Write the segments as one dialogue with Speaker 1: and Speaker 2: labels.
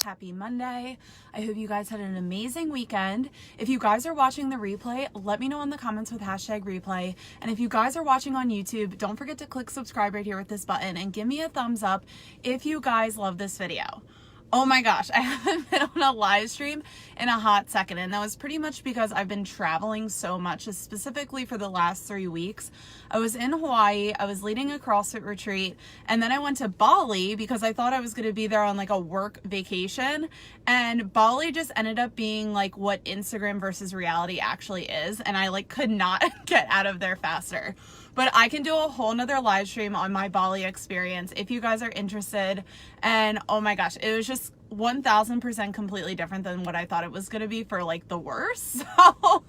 Speaker 1: Happy Monday. I hope you guys had an amazing weekend. If you guys are watching the replay, let me know in the comments with hashtag replay. And if you guys are watching on YouTube, don't forget to click subscribe right here with this button and give me a thumbs up if you guys love this video. Oh my gosh, I haven't been on a live stream in a hot second, and that was pretty much because I've been traveling so much, specifically for the last 3 weeks. I was in Hawaii, I was leading a CrossFit retreat, and then I went to Bali because I thought I was going to be there on like a work vacation, and Bali just ended up being like what Instagram versus reality actually is, and I like could not get out of there faster. But I can do a whole nother live stream on my Bali experience if you guys are interested. And oh my gosh, it was just 1000% completely different than what I thought it was going to be, for like the worst. So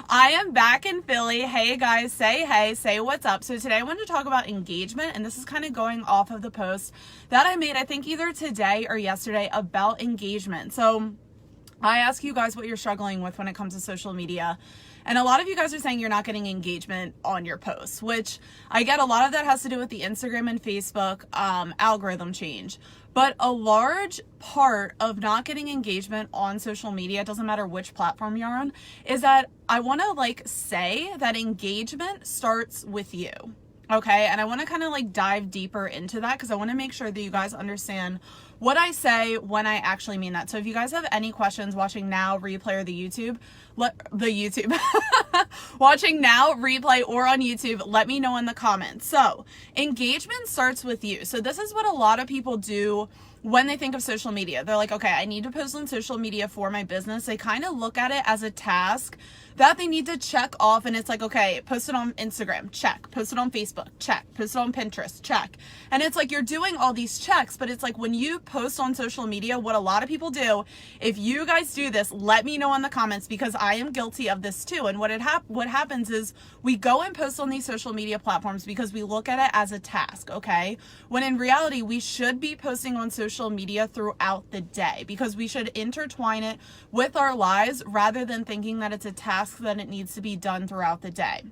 Speaker 1: I am back in Philly. Hey guys, say hey, say what's up. So today I wanted to talk about engagement, and this is kind of going off of the post that I made, I think either today or yesterday, about engagement. So I ask you guys what you're struggling with when it comes to social media. And a lot of you guys are saying you're not getting engagement on your posts, which I get. A lot of that has to do with the Instagram and Facebook algorithm change. But a large part of not getting engagement on social media, it doesn't matter which platform you're on, is that I want to like say that engagement starts with you. Okay, and I want to kind of like dive deeper into that because I want to make sure that you guys understand what I say when I actually mean that. So if you guys have any questions watching now, replay, or watching now, replay, or on YouTube, let me know in the comments. So engagement starts with you. So this is what a lot of people do when they think of social media. They're like, okay, I need to post on social media for my business. They kind of look at it as a task that they need to check off. And it's like, okay, post it on Instagram, check. Post it on Facebook, check. Post it on Pinterest, check. And it's like you're doing all these checks, but it's like when you post on social media, what a lot of people do, if you guys do this, let me know in the comments, because I am guilty of this too. And what happens is we go and post on these social media platforms because we look at it as a task, okay? When in reality, we should be posting on social media throughout the day, because we should intertwine it with our lives rather than thinking that it's a task that it needs to be done throughout the day.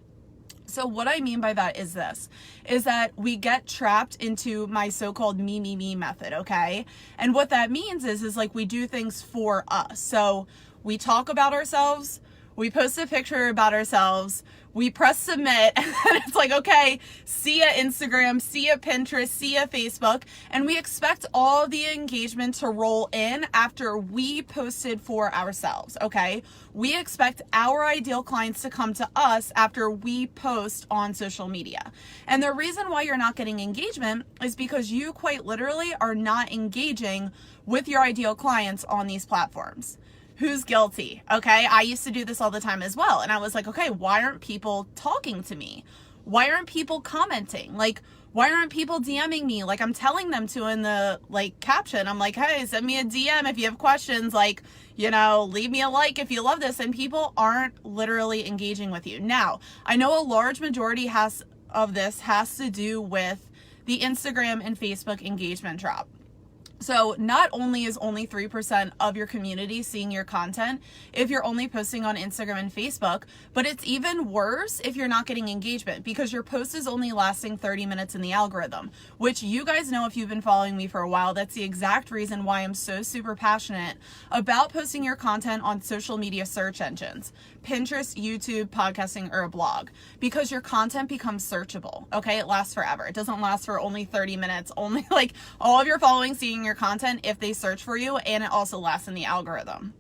Speaker 1: So what I mean by that is this, is that we get trapped into my so-called me method, okay? And what that means is like we do things for us. So we talk about ourselves, we post a picture about ourselves, we press submit, and then it's like, okay, see ya Instagram, see ya Pinterest, see ya Facebook, and we expect all the engagement to roll in after we posted for ourselves, okay? We expect our ideal clients to come to us after we post on social media. And the reason why you're not getting engagement is because you quite literally are not engaging with your ideal clients on these platforms. Who's guilty? Okay, I used to do this all the time as well. And I was like, okay, why aren't people talking to me? Why aren't people commenting? Like, why aren't people DMing me? Like I'm telling them to in the like caption. I'm like, hey, send me a DM if you have questions. Like, you know, leave me a like if you love this. And people aren't literally engaging with you. Now, I know a large majority of this has to do with the Instagram and Facebook engagement drop. So not only is only 3% of your community seeing your content if you're only posting on Instagram and Facebook, but it's even worse if you're not getting engagement, because your post is only lasting 30 minutes in the algorithm, which you guys know if you've been following me for a while. That's the exact reason why I'm so super passionate about posting your content on social media search engines, Pinterest, YouTube, podcasting, or a blog, because your content becomes searchable, okay? It lasts forever. It doesn't last for only 30 minutes, only like all of your following seeing your content if they search for you, and it also lasts in the algorithm.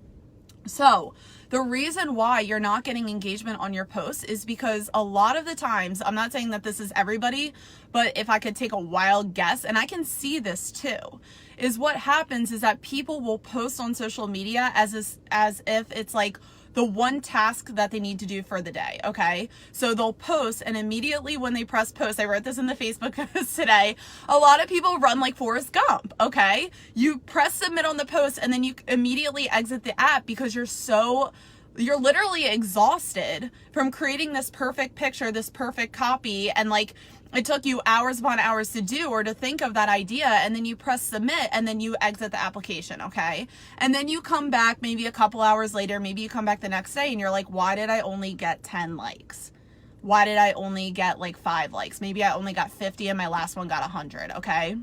Speaker 1: So the reason why you're not getting engagement on your posts is because a lot of the times, I'm not saying that this is everybody, but if I could take a wild guess, and I can see this too, is what happens is that people will post on social media as if it's like the one task that they need to do for the day, okay? So they'll post, and immediately when they press post, I wrote this in the Facebook post today, a lot of people run like Forrest Gump, okay? You press submit on the post, and then you immediately exit the app because you're literally exhausted from creating this perfect picture, this perfect copy, and like it took you hours upon hours to do or to think of that idea, and then you press submit, and then you exit the application, okay? And then you come back maybe a couple hours later, maybe you come back the next day, and you're like, why did I only get 10 likes? Why did I only get like 5 likes? Maybe I only got 50 and my last one got 100, okay?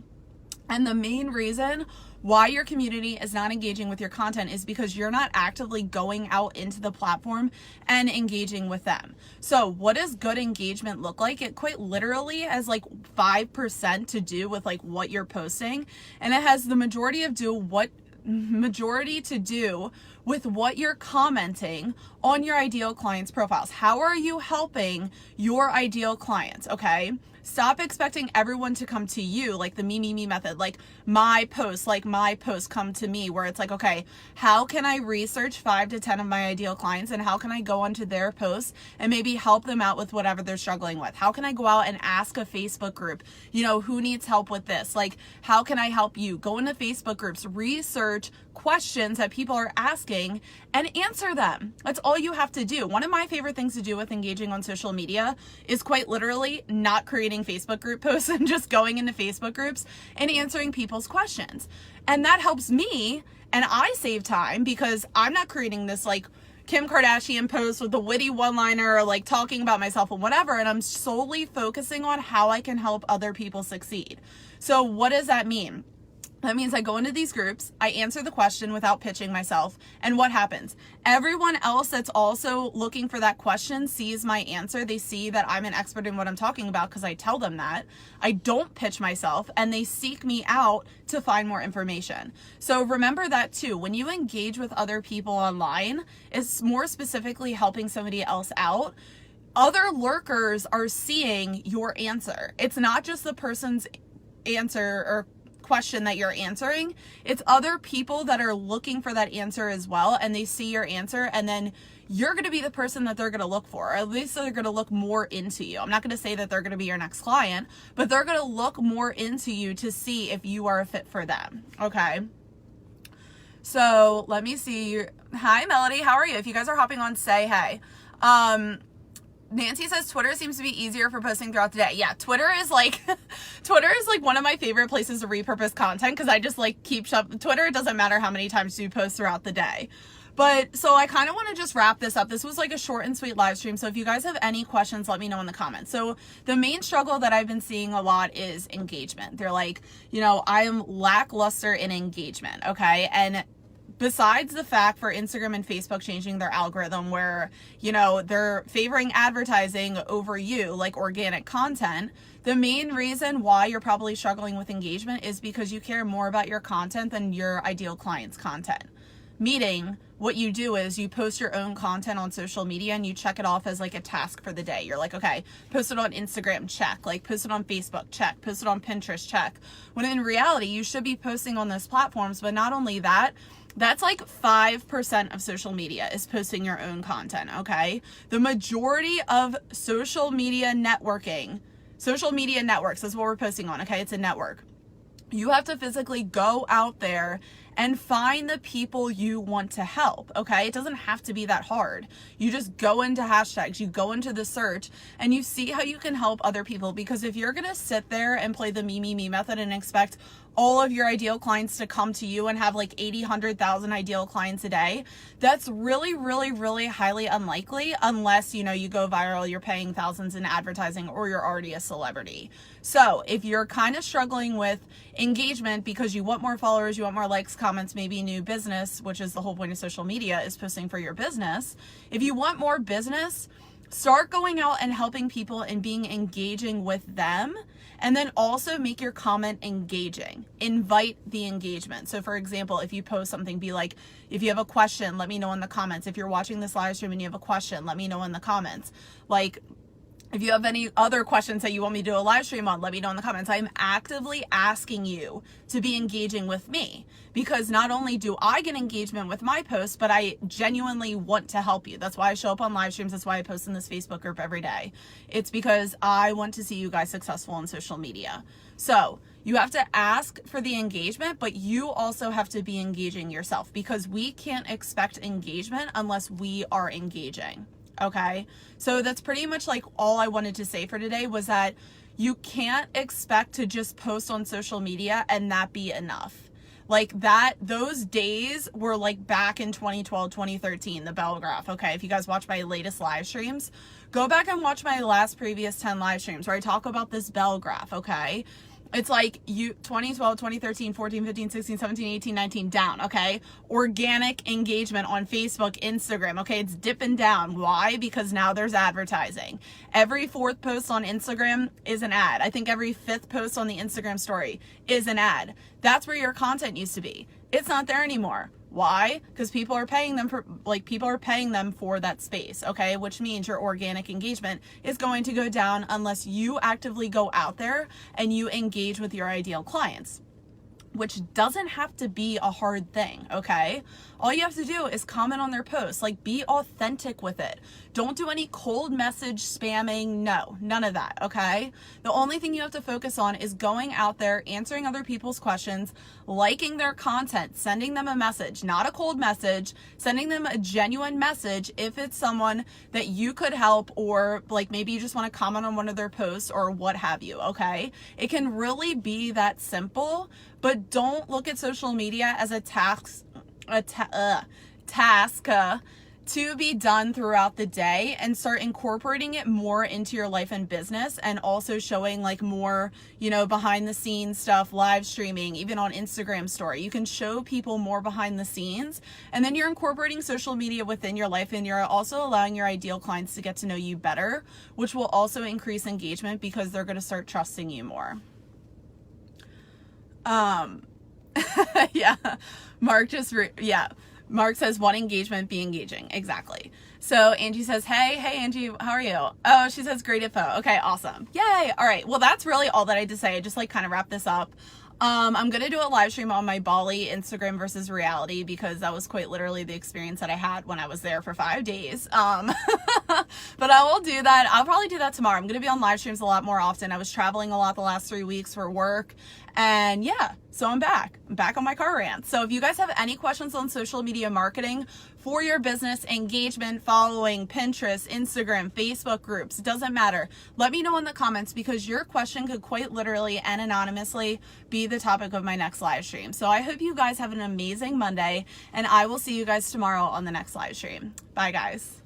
Speaker 1: And the main reason why your community is not engaging with your content is because you're not actively going out into the platform and engaging with them. So what does good engagement look like? It quite literally has like 5% to do with like what you're posting, and it has the majority to do with what you're commenting on your ideal clients' profiles. How are you helping your ideal clients? Okay. Stop expecting everyone to come to you, like the me method, like my posts come to me, where it's like, okay, how can I research 5 to 10 of my ideal clients, and how can I go onto their posts and maybe help them out with whatever they're struggling with? How can I go out and ask a Facebook group, who needs help with this? Like, how can I help you? Go into Facebook groups, research questions that people are asking and answer them. That's all you have to do. One of my favorite things to do with engaging on social media is quite literally not creating Facebook group posts and just going into Facebook groups and answering people's questions. And that helps me, and I save time because I'm not creating this like Kim Kardashian post with a witty one-liner or like talking about myself and whatever, and I'm solely focusing on how I can help other people succeed. So what does that mean? That means I go into these groups, I answer the question without pitching myself, and what happens? Everyone else that's also looking for that question sees my answer. They see that I'm an expert in what I'm talking about because I tell them that. I don't pitch myself, and they seek me out to find more information. So remember that too. When you engage with other people online, it's more specifically helping somebody else out. Other lurkers are seeing your answer. It's not just the person's answer or question that you're answering. It's other people that are looking for that answer as well, and they see your answer, and then you're going to be the person that they're going to look for, or at least they're going to look more into you. I'm not going to say that they're going to be your next client, but they're going to look more into you to see if you are a fit for them. Okay. So let me see. Hi, Melody. How are you? If you guys are hopping on, say hey. Nancy says Twitter seems to be easier for posting throughout the day. Yeah, Twitter is like one of my favorite places to repurpose content because I just like keep Twitter. It doesn't matter how many times you post throughout the day. But so I kind of want to just wrap this up. This was like a short and sweet live stream. So if you guys have any questions, let me know in the comments. So the main struggle that I've been seeing a lot is engagement. They're like, I am lackluster in engagement. Okay. And besides the fact for Instagram and Facebook changing their algorithm where, they're favoring advertising over you, like organic content, the main reason why you're probably struggling with engagement is because you care more about your content than your ideal client's content. Meaning, what you do is you post your own content on social media and you check it off as like a task for the day. You're like, okay, post it on Instagram, check. Like post it on Facebook, check. Post it on Pinterest, check. When in reality, you should be posting on those platforms. But not only that, that's like 5% of social media is posting your own content, okay? The majority of social media networks is what we're posting on, okay? It's a network. You have to physically go out there and find the people you want to help, okay? It doesn't have to be that hard. You just go into hashtags, you go into the search, and you see how you can help other people. Because if you're gonna sit there and play the me method and expect all of your ideal clients to come to you and have like 80, 100,000 ideal clients a day, that's really, really, really highly unlikely unless, you go viral, you're paying thousands in advertising, or you're already a celebrity. So if you're kind of struggling with engagement because you want more followers, you want more likes, comments, maybe new business, which is the whole point of social media, is posting for your business. If you want more business, start going out and helping people and being engaging with them. And then also make your comment engaging. Invite the engagement. So for example, if you post something, be like, if you have a question, let me know in the comments. If you're watching this live stream and you have a question, let me know in the comments. Like, if you have any other questions that you want me to do a live stream on, let me know in the comments. I'm actively asking you to be engaging with me because not only do I get engagement with my posts, but I genuinely want to help you. That's why I show up on live streams. That's why I post in this Facebook group every day. It's because I want to see you guys successful on social media. So you have to ask for the engagement, but you also have to be engaging yourself because we can't expect engagement unless we are engaging. Okay, so that's pretty much like all I wanted to say for today was that you can't expect to just post on social media and that be enough. Like that, those days were like back in 2012, 2013, the bell graph. Okay, if you guys watch my latest live streams, go back and watch my previous 10 live streams where I talk about this bell graph. Okay, It's like 2012, 2013, 14, 15, 16, 17, 18, 19, down, okay? Organic engagement on Facebook, Instagram, okay? It's dipping down. Why? Because now there's advertising. Every fourth post on Instagram is an ad. I think every fifth post on the Instagram story is an ad. That's where your content used to be. It's not there anymore. Why? Because people are paying them for that space, okay? Which means your organic engagement is going to go down unless you actively go out there and you engage with your ideal clients, which doesn't have to be a hard thing, okay? All you have to do is comment on their posts, like be authentic with it. Don't do any cold message spamming, no, none of that, okay? The only thing you have to focus on is going out there, answering other people's questions, liking their content, sending them a message, not a cold message, sending them a genuine message if it's someone that you could help, or like maybe you just want to comment on one of their posts or what have you, okay? It can really be that simple, but don't look at social media as a task to be done throughout the day, and start incorporating it more into your life and business, and also showing like more, behind the scenes stuff, live streaming, even on Instagram story. You can show people more behind the scenes, and then you're incorporating social media within your life, and you're also allowing your ideal clients to get to know you better, which will also increase engagement because they're going to start trusting you more. Yeah, Mark says, one engagement, be engaging. Exactly. So Angie says, hey Angie, how are you? Oh, she says, great info. Okay, awesome. Yay. All right. Well, that's really all that I had to say. I just kind of wrap this up. I'm going to do a live stream on my Bali Instagram versus reality, because that was quite literally the experience that I had when I was there for 5 days. But I will do that. I'll probably do that tomorrow. I'm going to be on live streams a lot more often. I was traveling a lot the last 3 weeks for work, and yeah, so I'm back on my car rant. So if you guys have any questions on social media marketing for your business, engagement, following, Pinterest, Instagram, Facebook groups, it doesn't matter. Let me know in the comments, because your question could quite literally and anonymously be the topic of my next live stream. So I hope you guys have an amazing Monday, and I will see you guys tomorrow on the next live stream. Bye guys.